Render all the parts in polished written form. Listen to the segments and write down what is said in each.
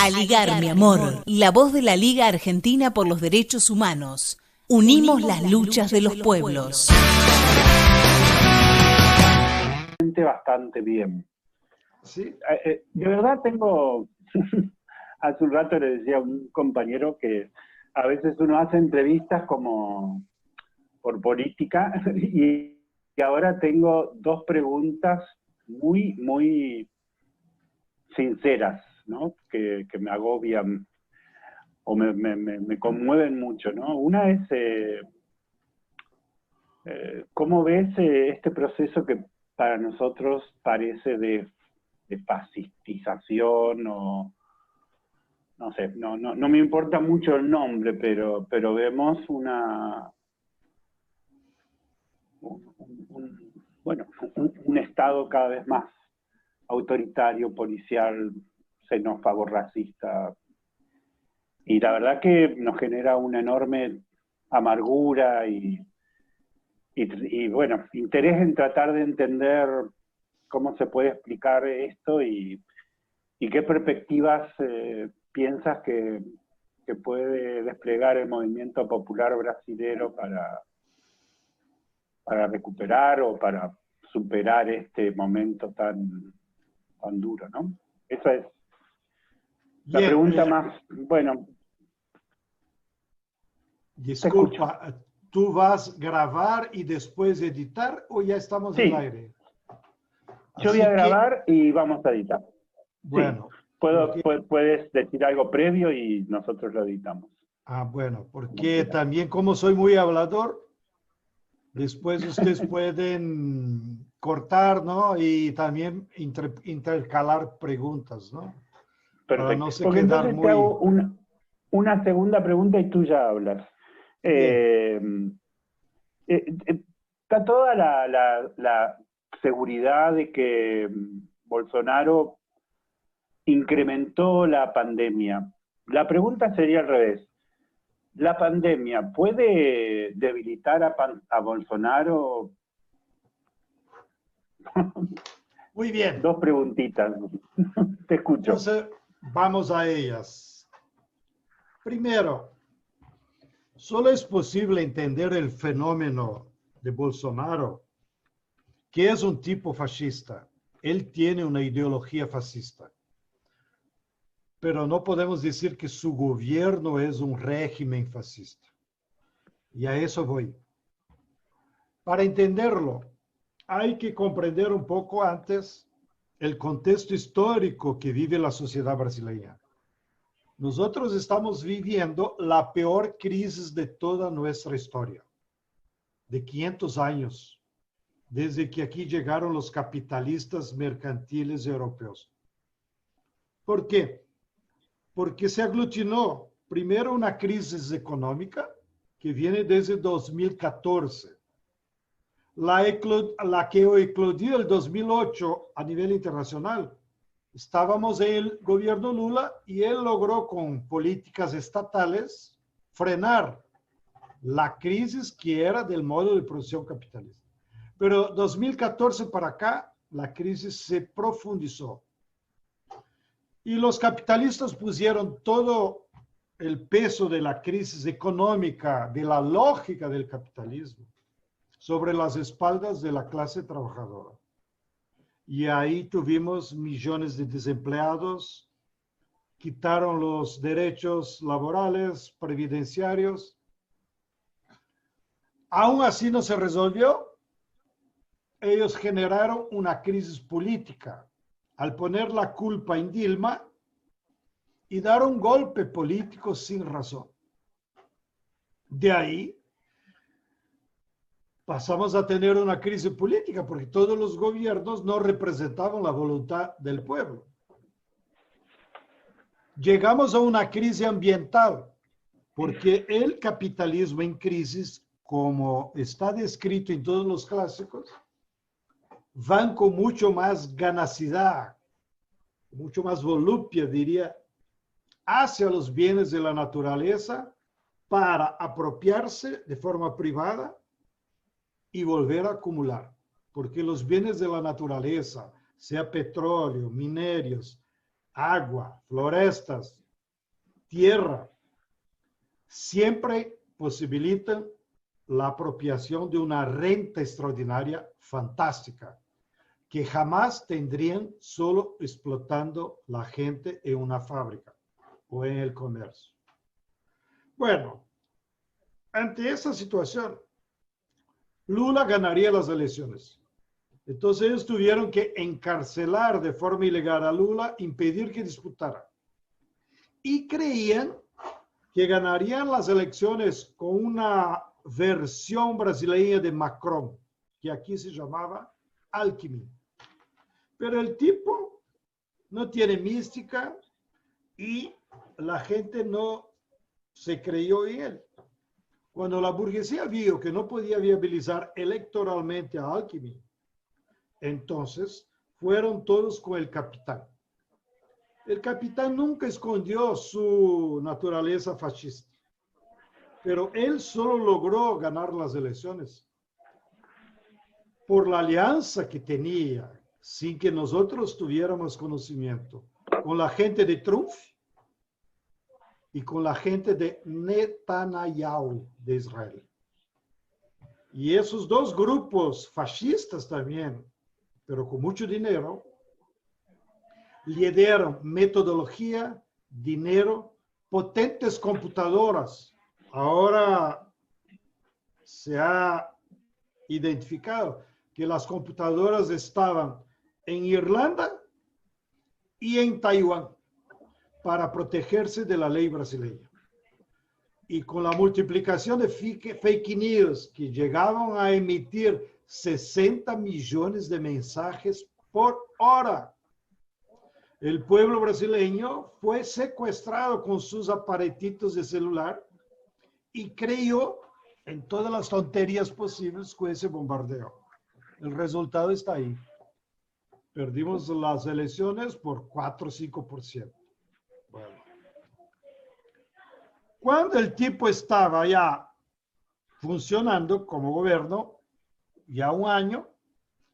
Aligar, mi amor, la voz de la Liga Argentina por los Derechos Humanos. Unimos las luchas de los pueblos. Bastante bien. ¿Sí? De verdad tengo, hace un rato le decía a un compañero que a veces uno hace entrevistas como por política y ahora tengo dos preguntas muy sinceras, ¿no? Que me agobian o me conmueven mucho, ¿no? Una es, ¿cómo ves este proceso que para nosotros parece de fascistización o no sé, no me importa mucho el nombre, pero vemos un Estado cada vez más autoritario, policial, xenófobo, racista, y la verdad que nos genera una enorme amargura y bueno, interés en tratar de entender cómo se puede explicar esto y qué perspectivas piensas que puede desplegar el movimiento popular brasilero para recuperar o para superar este momento tan duro, ¿no? Esa es la pregunta más, bueno. Disculpa, ¿tú vas a grabar y después editar o ya estamos en el aire? Yo voy a grabar y vamos a editar. Bueno. Sí. Puedes decir algo previo y nosotros lo editamos. Ah, bueno, porque también como soy muy hablador, después ustedes pueden cortar, ¿no? Y también intercalar preguntas, ¿no? Perfecto. Para no se porque quedar entonces muy... te hago una segunda pregunta y tú ya hablas. Está toda la seguridad de que Bolsonaro incrementó la pandemia. La pregunta sería al revés. ¿La pandemia puede debilitar a Bolsonaro? Muy bien. Dos preguntitas. Te escucho. Entonces, vamos a ellas. Primero, solo es posible entender el fenómeno de Bolsonaro, que es un tipo fascista. Él tiene una ideología fascista. Pero no podemos decir que su gobierno es un régimen fascista. Y a eso voy. Para entenderlo, hay que comprender un poco antes el contexto histórico que vive la sociedad brasileña. Nosotros estamos viviendo la peor crisis de toda nuestra historia, de 500 años, desde que aquí llegaron los capitalistas mercantiles europeos. ¿Por qué? Porque se aglutinó primero una crisis económica que viene desde 2014, la que eclodió en 2008 a nivel internacional. Estábamos en el gobierno Lula y él logró con políticas estatales frenar la crisis que era del modo de producción capitalista. Pero 2014 para acá, la crisis se profundizó. Y los capitalistas pusieron todo el peso de la crisis económica, de la lógica del capitalismo, sobre las espaldas de la clase trabajadora. Y ahí tuvimos millones de desempleados, quitaron los derechos laborales, previdenciarios. Aún así no se resolvió. Ellos generaron una crisis política al poner la culpa en Dilma y dar un golpe político sin razón. De ahí pasamos a tener una crisis política porque todos los gobiernos no representaban la voluntad del pueblo. Llegamos a una crisis ambiental porque el capitalismo en crisis, como está descrito en todos los clásicos, van con mucho más ganacidad, mucho más volupia, diría, hacia los bienes de la naturaleza para apropiarse de forma privada y volver a acumular. Porque los bienes de la naturaleza, sea petróleo, minerios, agua, florestas, tierra, siempre posibilitan la apropiación de una renta extraordinaria fantástica que jamás tendrían solo explotando la gente en una fábrica o en el comercio. Bueno, ante esa situación, Lula ganaría las elecciones. Entonces ellos tuvieron que encarcelar de forma ilegal a Lula, impedir que disputara. Y creían que ganarían las elecciones con una versión brasileña de Macron, que aquí se llamaba Alckmin. Pero el tipo no tiene mística y la gente no se creyó en él. Cuando la burguesía vio que no podía viabilizar electoralmente a Alckmin, entonces fueron todos con el capitán. El capitán nunca escondió su naturaleza fascista, pero él solo logró ganar las elecciones por la alianza que tenía, sin que nosotros tuviéramos conocimiento, con la gente de Trump y con la gente de Netanyahu de Israel. Y esos dos grupos fascistas también, pero con mucho dinero, le dieron metodología, dinero, potentes computadoras. Ahora se ha identificado que las computadoras estaban en Irlanda y en Taiwán para protegerse de la ley brasileña. Y con la multiplicación de fake news que llegaban a emitir 60 millones de mensajes por hora, el pueblo brasileño fue secuestrado con sus aparatitos de celular y creyó en todas las tonterías posibles con ese bombardeo. El resultado está ahí. Perdimos las elecciones por 4 o 5%. Bueno. Cuando el tipo estaba ya funcionando como gobierno, ya un año,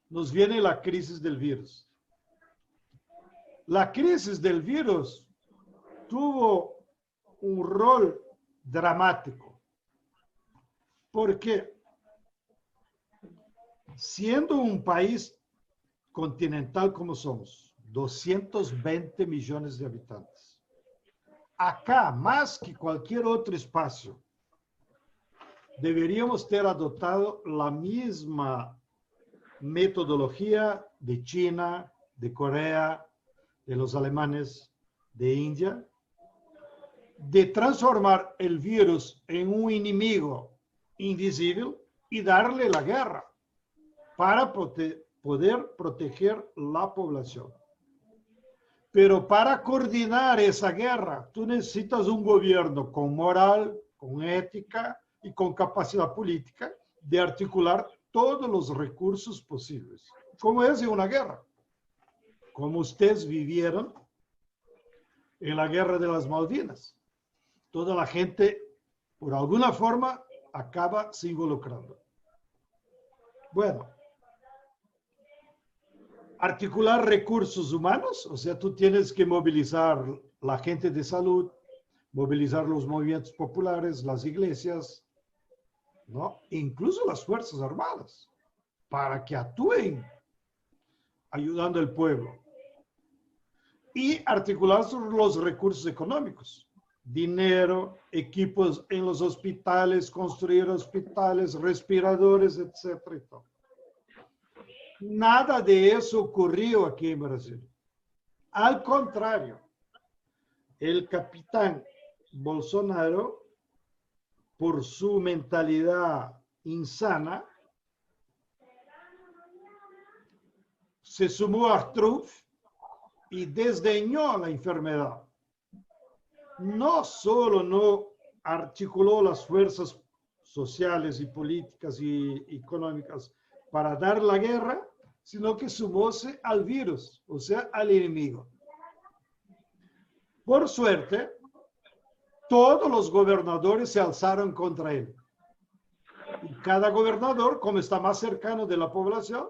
nos viene la crisis del virus. La crisis del virus tuvo un rol dramático, porque siendo un país continental como somos, 220 millones de habitantes, acá, más que cualquier otro espacio, deberíamos ter adoptado la misma metodología de China, de Corea, de los alemanes, de India, de transformar el virus en un enemigo invisible y darle la guerra para poder proteger la población. Pero para coordinar esa guerra, tú necesitas un gobierno con moral, con ética y con capacidad política de articular todos los recursos posibles, como es en una guerra. Como ustedes vivieron en la guerra de las Malvinas. Toda la gente, por alguna forma, acaba se involucrando. Bueno, articular recursos humanos, o sea, tú tienes que movilizar la gente de salud, movilizar los movimientos populares, las iglesias, ¿no? Incluso las Fuerzas Armadas, para que actúen ayudando al pueblo. Y articular los recursos económicos, dinero, equipos en los hospitales, construir hospitales, respiradores, etcétera. Nada de eso ocurrió aquí en Brasil. Al contrario, el capitán Bolsonaro, por su mentalidad insana, se sumó a Trump y desdeñó la enfermedad. No solo no articuló las fuerzas sociales y políticas y económicas para dar la guerra, sino que sumóse al virus, o sea, al enemigo. Por suerte, todos los gobernadores se alzaron contra él. Y cada gobernador, como está más cercano de la población,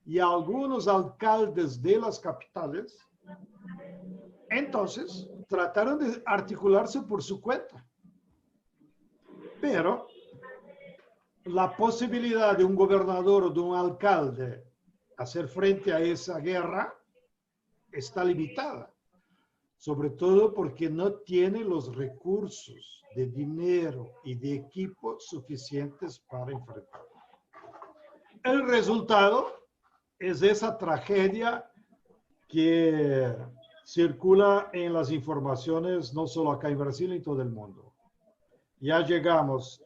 y algunos alcaldes de las capitales Entonces, trataron de articularse por su cuenta. Pero la posibilidad de un gobernador o de un alcalde hacer frente a esa guerra está limitada. Sobre todo porque no tiene los recursos de dinero y de equipo suficientes para enfrentarlo. El resultado es esa tragedia que circula en las informaciones, no solo acá en Brasil, en todo el mundo. Ya llegamos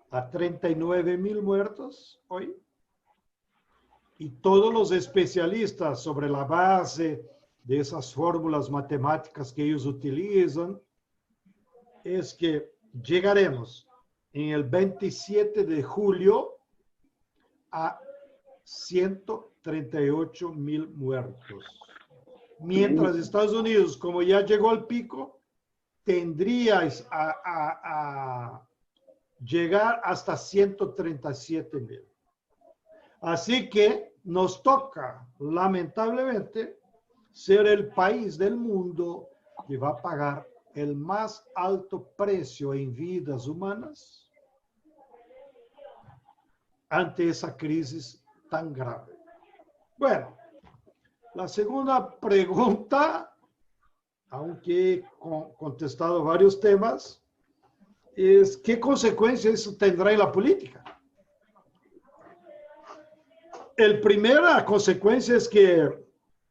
a 39.000 muertos hoy, y todos los especialistas sobre la base de esas fórmulas matemáticas que ellos utilizan, es que llegaremos en el 27 de julio a 138.000 muertos. Mientras Estados Unidos, como ya llegó al pico, tendría a llegar hasta 137.000. Así que nos toca, lamentablemente, ser el país del mundo que va a pagar el más alto precio en vidas humanas ante esa crisis tan grave. Bueno, la segunda pregunta, aunque he contestado varios temas, es ¿qué consecuencias eso tendrá en la política? La primera consecuencia es que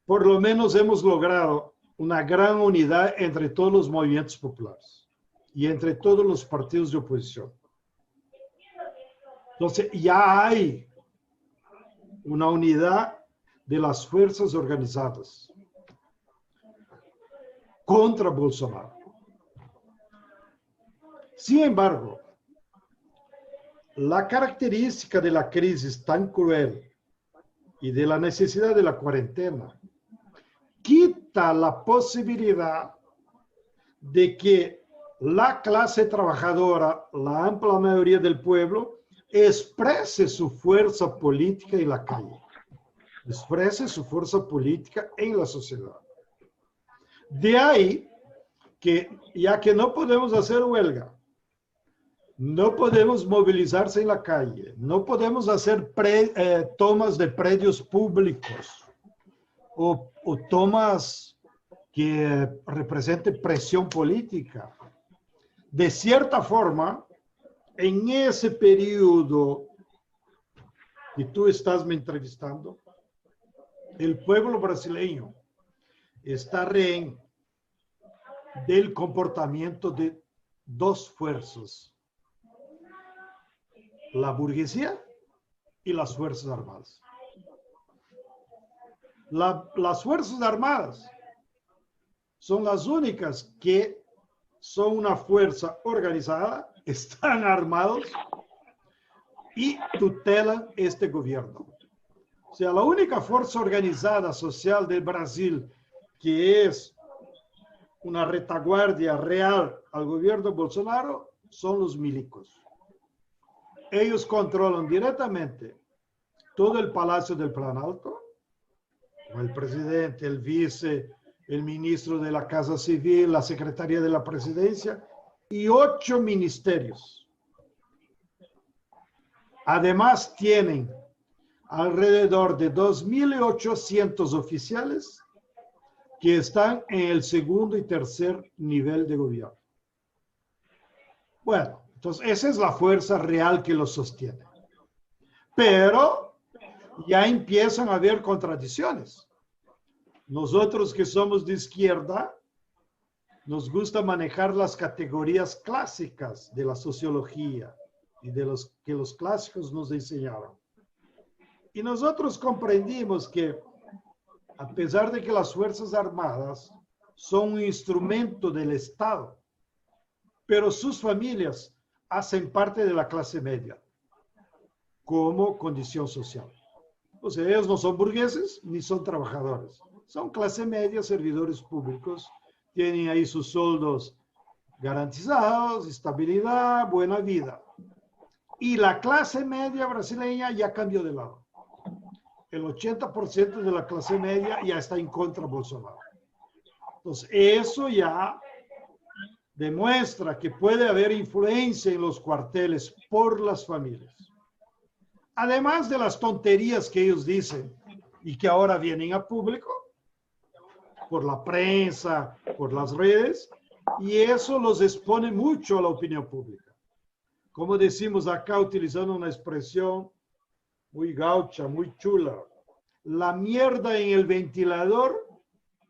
por lo menos hemos logrado una gran unidad entre todos los movimientos populares y entre todos los partidos de oposición. Entonces ya hay una unidad de las fuerzas organizadas contra Bolsonaro. Sin embargo, la característica de la crisis tan cruel y de la necesidad de la cuarentena quita la posibilidad de que la clase trabajadora, la amplia mayoría del pueblo, exprese su fuerza política en la calle, exprese su fuerza política en la sociedad. De ahí que, ya que no podemos hacer huelga, no podemos movilizarse en la calle, no podemos hacer tomas de predios públicos o tomas que representen presión política. De cierta forma, en ese periodo que tú estás me entrevistando, el pueblo brasileño está rehén del comportamiento de dos fuerzas: la burguesía y las Fuerzas Armadas. Las Fuerzas Armadas son las únicas que son una fuerza organizada, están armados y tutelan este gobierno. O sea, la única fuerza organizada social del Brasil que es una retaguardia real al gobierno de Bolsonaro son los milicos. Ellos controlan directamente todo el Palacio del Planalto, el presidente, el vice, el ministro de la Casa Civil, la Secretaría de la Presidencia y 8 ministerios. Además, tienen alrededor de 2.800 oficiales que están en el segundo y tercer nivel de gobierno. Bueno, entonces esa es la fuerza real que los sostiene. Pero ya empiezan a haber contradicciones. Nosotros que somos de izquierda, nos gusta manejar las categorías clásicas de la sociología y de los que los clásicos nos enseñaron. Y nosotros comprendimos que, a pesar de que las Fuerzas Armadas son un instrumento del Estado, pero sus familias hacen parte de la clase media como condición social. O sea, ellos no son burgueses ni son trabajadores. Son clase media, servidores públicos, tienen ahí sus sueldos garantizados, estabilidad, buena vida. Y la clase media brasileña ya cambió de lado. El 80% de la clase media ya está en contra de Bolsonaro. Entonces, eso ya demuestra que puede haber influencia en los cuarteles por las familias. Además de las tonterías que ellos dicen y que ahora vienen a público, por la prensa, por las redes, y eso los expone mucho a la opinión pública. Como decimos acá, utilizando una expresión muy gaucha, muy chula, la mierda en el ventilador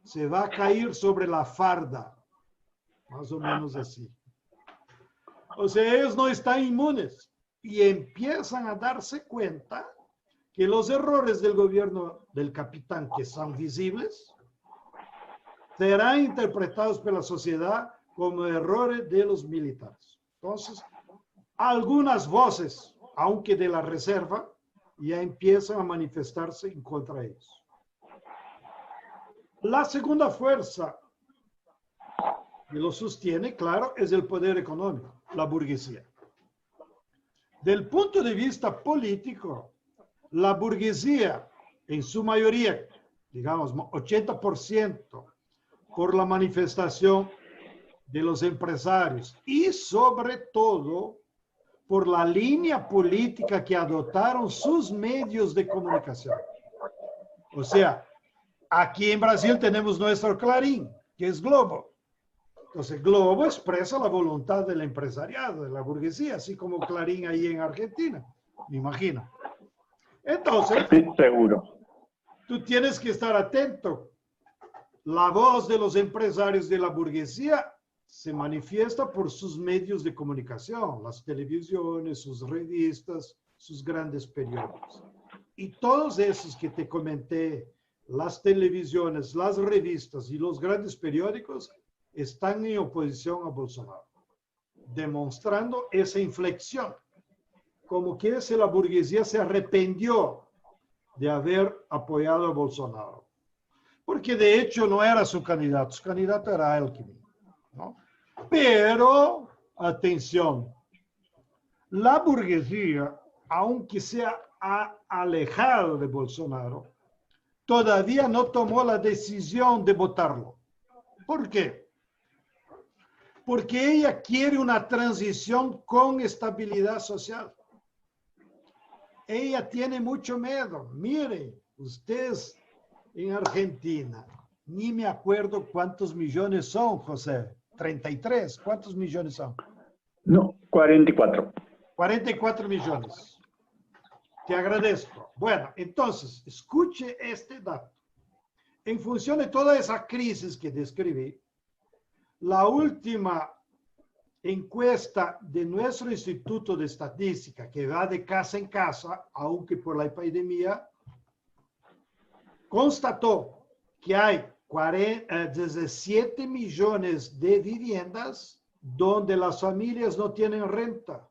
se va a caer sobre la farda, más o menos así. O sea, ellos no están inmunes y empiezan a darse cuenta que los errores del gobierno del capitán, que son visibles, serán interpretados por la sociedad como errores de los militares. Entonces, algunas voces, aunque de la reserva, ya empiezan a manifestarse en contra de ellos. La segunda fuerza que lo sostiene, claro, es el poder económico, la burguesía. Del punto de vista político, la burguesía, en su mayoría, digamos 80%, por la manifestación de los empresarios y sobre todo por la línea política que adoptaron sus medios de comunicación. O sea, aquí en Brasil tenemos nuestro Clarín, que es Globo. Entonces, Globo expresa la voluntad del empresariado, de la burguesía, así como Clarín ahí en Argentina, me imagino. Entonces, seguro. Tú tienes que estar atento. La voz de los empresarios de la burguesía se manifiesta por sus medios de comunicación, las televisiones, sus revistas, sus grandes periódicos. Y todos esos que te comenté, las televisiones, las revistas y los grandes periódicos, están en oposición a Bolsonaro, demostrando esa inflexión, como que si la burguesía se arrepintió de haber apoyado a Bolsonaro. Porque de hecho no era su candidato era Alckmin, ¿no? Pero, atención, la burguesía, aunque se ha alejado de Bolsonaro, todavía no tomó la decisión de votarlo. ¿Por qué? Porque ella quiere una transición con estabilidad social. Ella tiene mucho miedo. Miren, ustedes en Argentina, ni me acuerdo cuántos millones son, José. 33, ¿cuántos millones son? No, 44. 44 millones. Te agradezco. Bueno, entonces, escuche este dato. En función de toda esa crisis que describí, la última encuesta de nuestro Instituto de Estadística, que va de casa en casa, aunque por la epidemia, constató que hay 17 millones de viviendas donde las familias no tienen renta.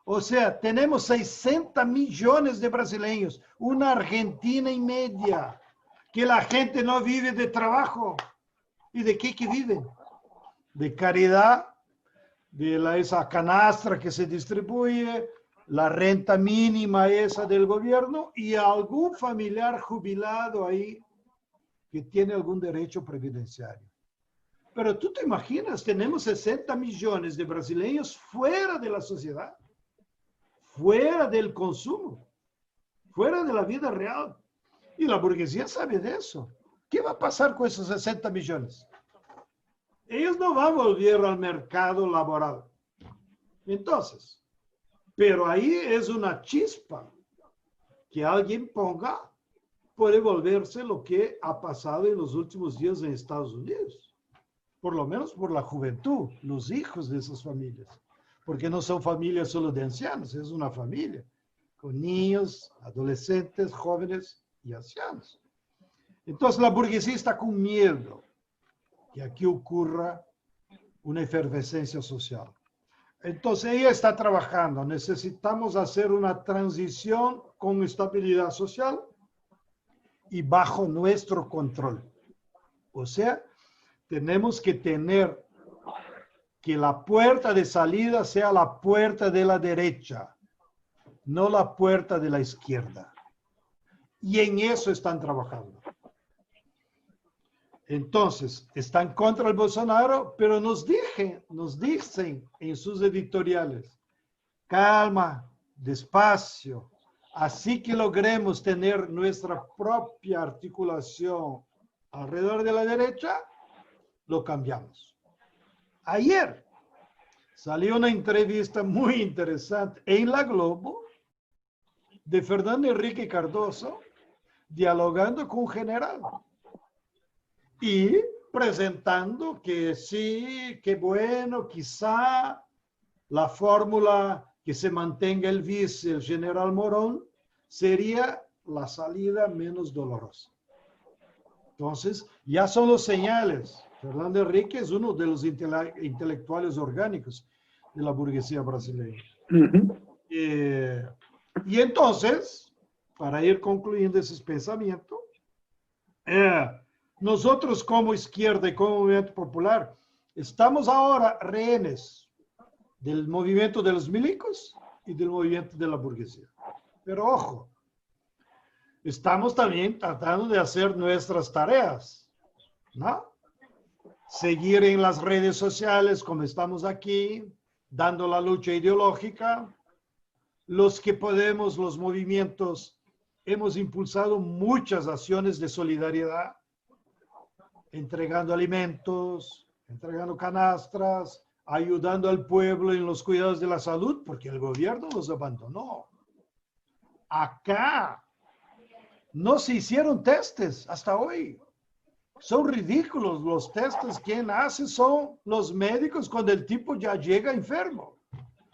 O sea, tenemos 60 millones de brasileños, una Argentina y media, que la gente no vive de trabajo. ¿Y de qué que viven? De caridad, de esa canastra que se distribuye, la renta mínima esa del gobierno y algún familiar jubilado ahí que tiene algún derecho previdenciario. Pero tú te imaginas, tenemos 60 millones de brasileños fuera de la sociedad, fuera del consumo, fuera de la vida real. Y la burguesía sabe de eso. ¿Qué va a pasar con esos 60 millones? Ellos no van a volver al mercado laboral. Entonces, pero ahí es una chispa que alguien ponga, puede volverse lo que ha pasado en los últimos días en Estados Unidos. Por lo menos por la juventud, los hijos de esas familias. Porque no son familias solo de ancianos, es una familia con niños, adolescentes, jóvenes y ancianos. Entonces la burguesía está con miedo que aquí ocurra una efervescencia social. Entonces ella está trabajando. Necesitamos hacer una transición con estabilidad social y bajo nuestro control. O sea, tenemos que tener que la puerta de salida sea la puerta de la derecha, no la puerta de la izquierda. Y en eso están trabajando. Entonces, están contra el Bolsonaro, pero nos dicen en sus editoriales, calma, despacio, así que logremos tener nuestra propia articulación alrededor de la derecha, lo cambiamos. Ayer salió una entrevista muy interesante en La Globo de Fernando Henrique Cardoso dialogando con un general y presentando que sí, que bueno, quizá la fórmula que se mantenga el vice, el general Morón, sería la salida menos dolorosa. Entonces, ya son los señales. Fernando Henrique es uno de los intelectuales orgánicos de la burguesía brasileña. Y entonces, para ir concluyendo ese pensamiento, nosotros como izquierda y como movimiento popular, estamos ahora rehenes del movimiento de los milicos y del movimiento de la burguesía. Pero ojo, estamos también tratando de hacer nuestras tareas, ¿no? Seguir en las redes sociales como estamos aquí, dando la lucha ideológica. Los que podemos, los movimientos, hemos impulsado muchas acciones de solidaridad, entregando alimentos, entregando canastras, ayudando al pueblo en los cuidados de la salud, porque el gobierno los abandonó. Acá no se hicieron testes hasta hoy. Son ridículos los testes. Quien hace son los médicos cuando el tipo ya llega enfermo.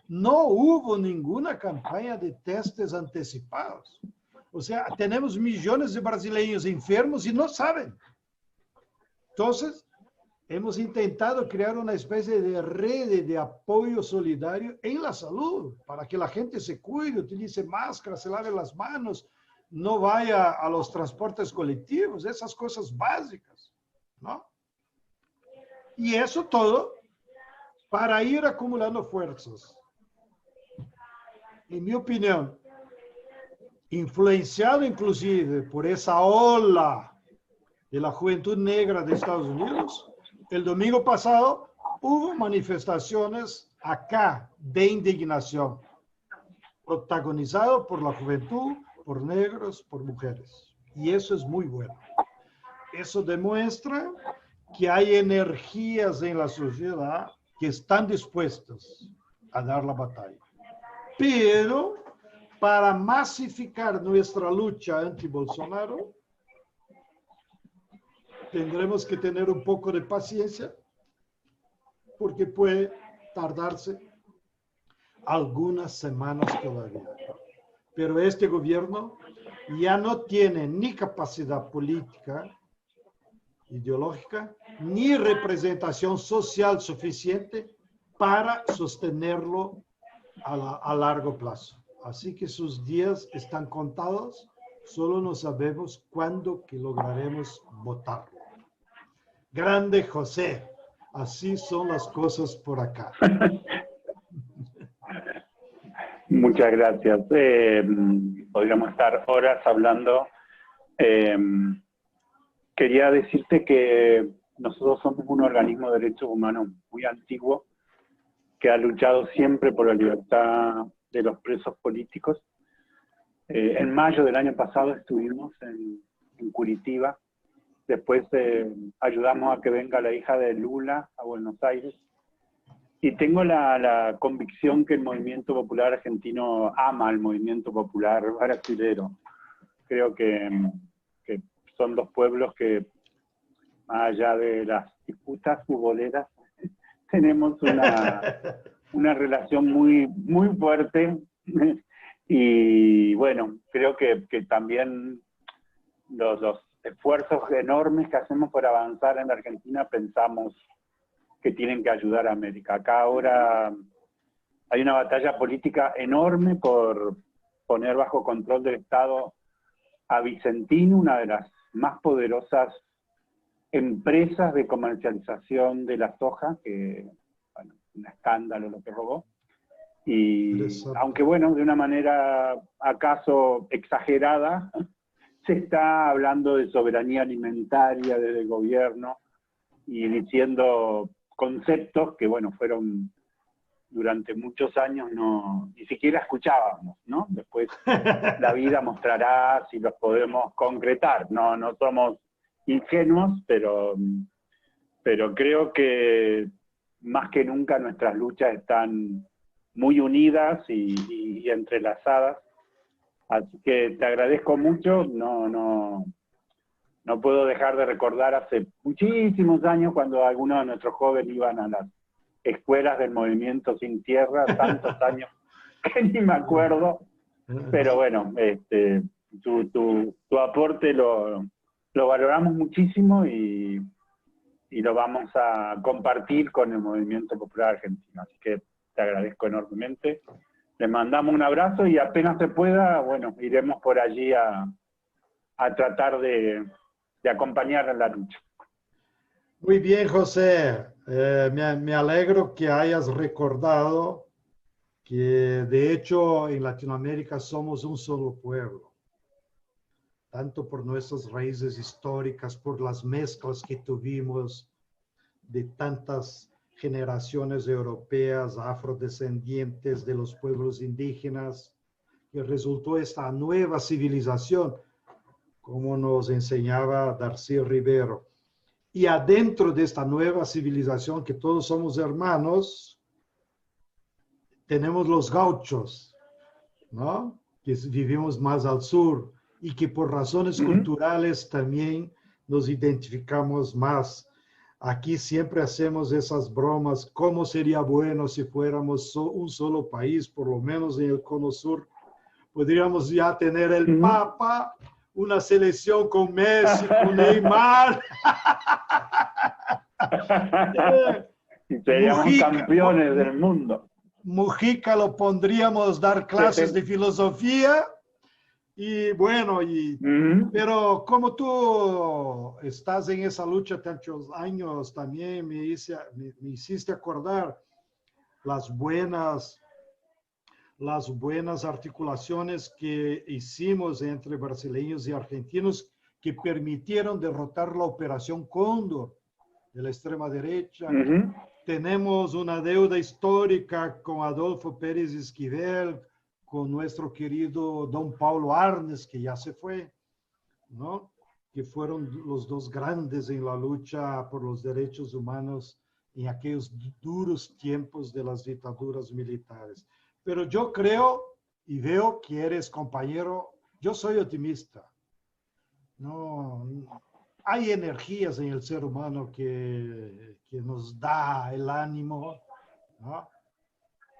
No hubo ninguna campaña de testes anticipados. O sea, tenemos millones de brasileños enfermos y no saben. Entonces, hemos intentado crear una especie de red de apoyo solidario en la salud, para que la gente se cuide, utilice máscara, se lave las manos, no vaya a los transportes colectivos, esas cosas básicas, ¿no? Y eso todo para ir acumulando fuerzas. En mi opinión, influenciado inclusive por esa ola de la juventud negra de Estados Unidos, el domingo pasado hubo manifestaciones acá de indignación, protagonizado por la juventud, por negros, por mujeres. Y eso es muy bueno. Eso demuestra que hay energías en la sociedad que están dispuestas a dar la batalla. Pero para masificar nuestra lucha anti-Bolsonaro, tendremos que tener un poco de paciencia, porque puede tardarse algunas semanas todavía. Pero este gobierno ya no tiene ni capacidad política, ideológica, ni representación social suficiente para sostenerlo a largo plazo. Así que sus días están contados, solo no sabemos cuándo que lograremos votarlo. Grande José, así son las cosas por acá. Muchas gracias. Podríamos estar horas hablando. Quería decirte que nosotros somos un organismo de derechos humanos muy antiguo, que ha luchado siempre por la libertad de los presos políticos. En mayo del año pasado estuvimos en Curitiba. Después ayudamos a que venga la hija de Lula a Buenos Aires. Y tengo la convicción que el movimiento popular argentino ama al movimiento popular brasilero. Creo que son dos pueblos que, más allá de las disputas futboleras, tenemos una relación muy, muy fuerte. Y bueno, creo que también los esfuerzos enormes que hacemos por avanzar en la Argentina pensamos que tienen que ayudar a América. Acá ahora hay una batalla política enorme por poner bajo control del Estado a Vicentino, una de las más poderosas empresas de comercialización de la soja, que, bueno, un escándalo lo que robó. Y aunque bueno, de una manera acaso exagerada, se está hablando de soberanía alimentaria desde el gobierno y diciendo conceptos que, bueno, fueron durante muchos años ni siquiera escuchábamos, ¿no? Después la vida mostrará si los podemos concretar. No somos ingenuos, pero creo que más que nunca nuestras luchas están muy unidas y entrelazadas. Así que te agradezco mucho. No puedo dejar de recordar hace muchísimos años cuando algunos de nuestros jóvenes iban a las escuelas del Movimiento Sin Tierra, tantos años que ni me acuerdo, pero bueno, tu aporte lo valoramos muchísimo y lo vamos a compartir con el Movimiento Popular Argentino, así que te agradezco enormemente. Les mandamos un abrazo y apenas se pueda, bueno, iremos por allí a tratar de acompañar en la lucha. Muy bien, José. Me alegro que hayas recordado que de hecho en Latinoamérica somos un solo pueblo, tanto por nuestras raíces históricas, por las mezclas que tuvimos de tantas generaciones europeas, afrodescendientes de los pueblos indígenas, que resultó esta nueva civilización, como nos enseñaba Darcy Ribeiro. Y adentro de esta nueva civilización, que todos somos hermanos, tenemos los gauchos, ¿no? Que vivimos más al sur y que por razones culturales también nos identificamos más. Aquí siempre hacemos esas bromas, ¿cómo sería bueno si fuéramos un solo país? Por lo menos en el Cono Sur podríamos ya tener el Papa, una selección con Messi, con Neymar. Seríamos campeones del mundo. Mujica lo pondríamos dar clases de filosofía. Y bueno, pero como tú estás en esa lucha tantos años, también me hiciste acordar las buenas articulaciones que hicimos entre brasileños y argentinos que permitieron derrotar la Operación Cóndor de la extrema derecha. Tenemos una deuda histórica con Adolfo Pérez Esquivel, con nuestro querido don Paulo Arnes, que ya se fue, ¿no? Que fueron los dos grandes en la lucha por los derechos humanos en aquellos duros tiempos de las dictaduras militares. Pero yo creo y veo que eres compañero, yo soy optimista. No, hay energías en el ser humano que nos da el ánimo, ¿no?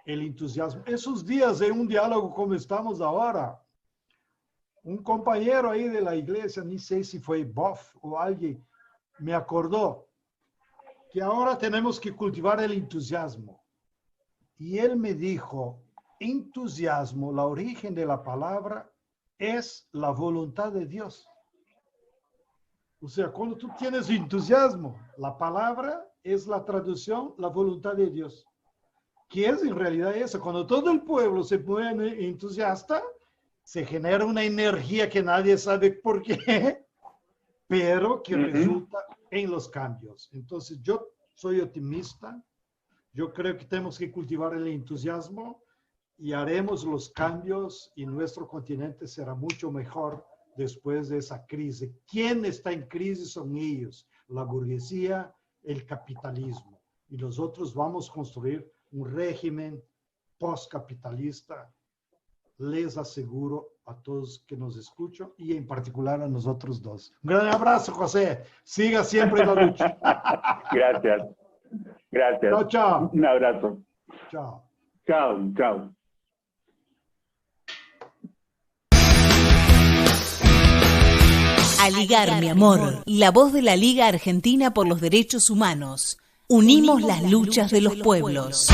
El entusiasmo. Esos días en un diálogo como estamos ahora, un compañero ahí de la iglesia, ni sé si fue Boff o alguien, me acordó que ahora tenemos que cultivar el entusiasmo. Y él me dijo, entusiasmo, la origen de la palabra es la voluntad de Dios. O sea, cuando tú tienes entusiasmo, la palabra es la traducción, la voluntad de Dios. ¿Qué es en realidad eso? Cuando todo el pueblo se pone entusiasta, se genera una energía que nadie sabe por qué, pero que resulta en los cambios. Entonces, yo soy optimista. Yo creo que tenemos que cultivar el entusiasmo y haremos los cambios y nuestro continente será mucho mejor después de esa crisis. ¿Quién está en crisis? Son ellos, la burguesía, el capitalismo. Y nosotros vamos a construir un régimen postcapitalista. Les aseguro a todos que nos escuchan y en particular a nosotros dos. Un gran abrazo, José. Siga siempre en la lucha. Gracias. Gracias. Chao, chao. Un abrazo. Chao. Chao, chao. Aligar, mi amor, la voz de la Liga Argentina por los Derechos Humanos. Unimos las luchas de los pueblos.